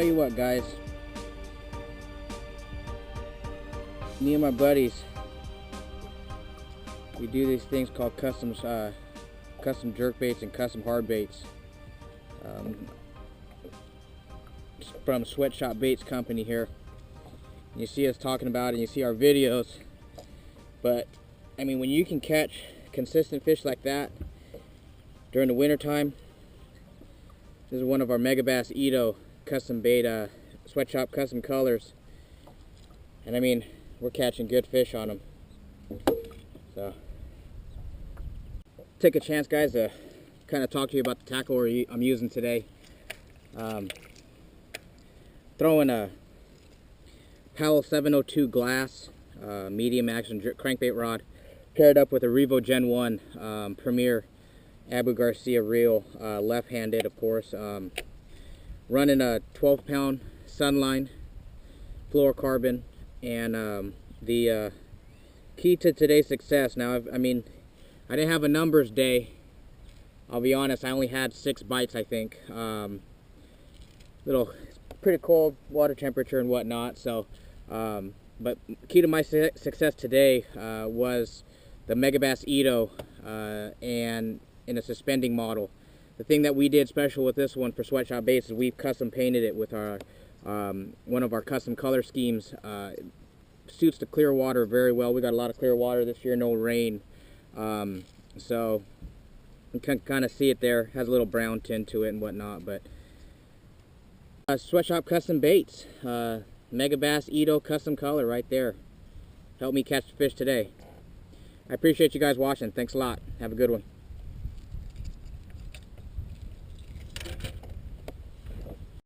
tell you what, guys, me and my buddies, we do these things called custom jerk baits and custom hard baits from Sweatshop Baits company here. You see us talking about it and you see our videos, but I mean, when you can catch consistent fish like that during the winter time, this is one of our Megabass Ito custom bait, Sweatshop custom colors, and I mean, we're catching good fish on them. So take a chance, guys, to kind of talk to you about the tackle I'm using today. Throwing a Powell 702 glass medium action crankbait rod, paired up with a Revo Gen 1 Premier Abu Garcia reel, left-handed, of course. Running a 12-pound Sunline fluorocarbon, and the key to today's success. Now, I mean, I didn't have a numbers day. I'll be honest, I only had 6 bites, I think. Pretty cold water temperature and whatnot. So, but key to my success today was the Megabass Ito and in a suspending model. The thing that we did special with this one for Sweatshop Baits is we've custom painted it with our one of our custom color schemes. Suits the clear water very well. We got a lot of clear water this year, no rain. So you can kind of see it there. Has a little brown tint to it and whatnot. But Sweatshop custom baits, Megabass Ito custom color right there. Helped me catch the fish today. I appreciate you guys watching. Thanks a lot. Have a good one.